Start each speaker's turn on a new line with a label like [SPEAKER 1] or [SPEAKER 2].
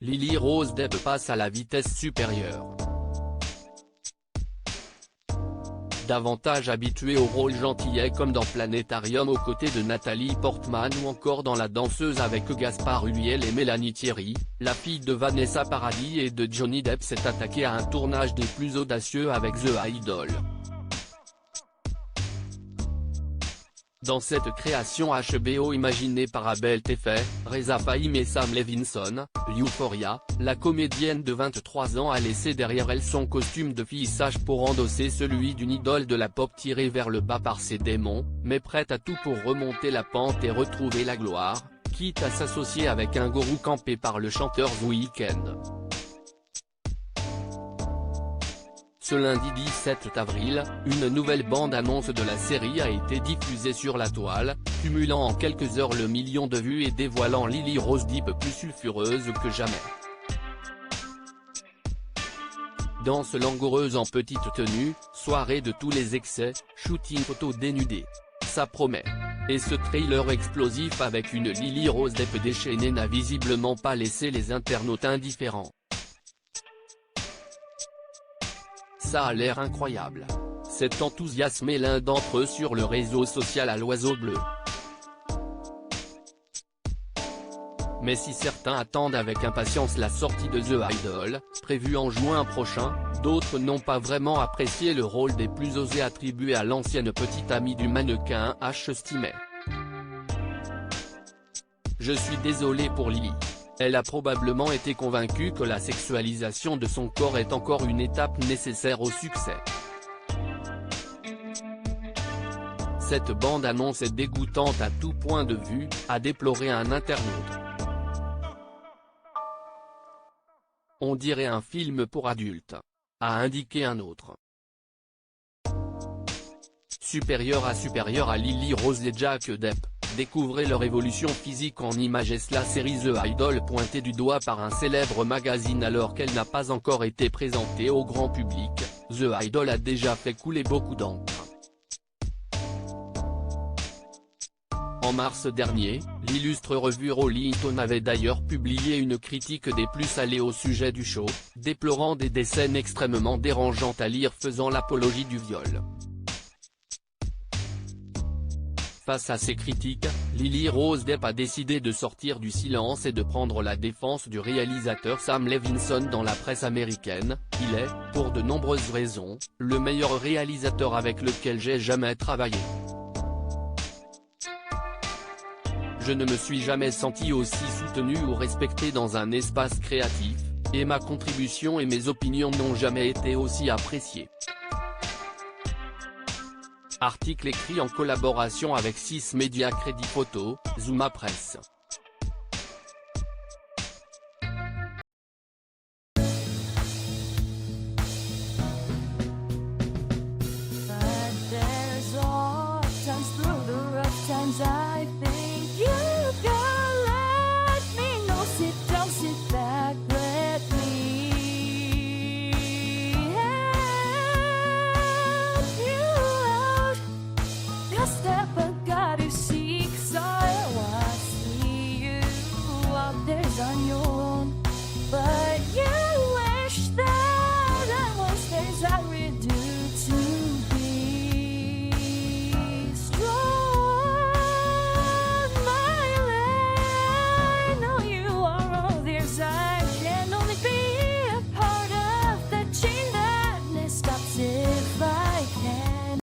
[SPEAKER 1] Lily Rose Depp passe à la vitesse supérieure. Davantage habituée au rôle gentillet comme dans Planétarium aux côtés de Nathalie Portman ou encore dans La Danseuse avec Gaspard Ulliel et Mélanie Thierry, la fille de Vanessa Paradis et de Johnny Depp s'est attaquée à un tournage des plus audacieux avec The Idol. Dans cette création HBO imaginée par Abel Teffer, Reza Fahim et Sam Levinson, Euphoria, la comédienne de 23 ans a laissé derrière elle son costume de fille sage pour endosser celui d'une idole de la pop tirée vers le bas par ses démons, mais prête à tout pour remonter la pente et retrouver la gloire, quitte à s'associer avec un gourou campé par le chanteur The Weeknd. Ce lundi 17 avril, une nouvelle bande-annonce de la série a été diffusée sur la toile, cumulant en quelques heures le million de vues et dévoilant Lily Rose Depp plus sulfureuse que jamais. Danse langoureuse en petite tenue, soirée de tous les excès, shooting photo dénudé. Ça promet. Et ce trailer explosif avec une Lily Rose Depp déchaînée n'a visiblement pas laissé les internautes indifférents. Ça a l'air incroyable. S'est enthousiasmé l'un d'entre eux sur le réseau social à l'oiseau bleu. Mais si certains attendent avec impatience la sortie de The Idol, prévue en juin prochain, d'autres n'ont pas vraiment apprécié le rôle des plus osés attribué à l'ancienne petite amie du mannequin H. Stimet. Je suis désolé pour Lily. Elle a probablement été convaincue que la sexualisation de son corps est encore une étape nécessaire au succès. Cette bande-annonce est dégoûtante à tout point de vue, a déploré un internaute. On dirait un film pour adultes, a indiqué un autre. Supérieur à Lily Rose et Jack Depp. Découvrez leur évolution physique en images. La série The Idol pointée du doigt par un célèbre magazine alors qu'elle n'a pas encore été présentée au grand public, The Idol a déjà fait couler beaucoup d'encre. En mars dernier, l'illustre revue Rolling Stone avait d'ailleurs publié une critique des plus salés au sujet du show, déplorant des scènes extrêmement dérangeantes à lire faisant l'apologie du viol. Face à ces critiques, Lily Rose Depp a décidé de sortir du silence et de prendre la défense du réalisateur Sam Levinson dans la presse américaine. Il est, pour de nombreuses raisons, le meilleur réalisateur avec lequel j'ai jamais travaillé. Je ne me suis jamais senti aussi soutenu ou respecté dans un espace créatif, et ma contribution et mes opinions n'ont jamais été aussi appréciées. Article écrit en collaboration avec 6 médias Crédit Photo, Zuma Presse.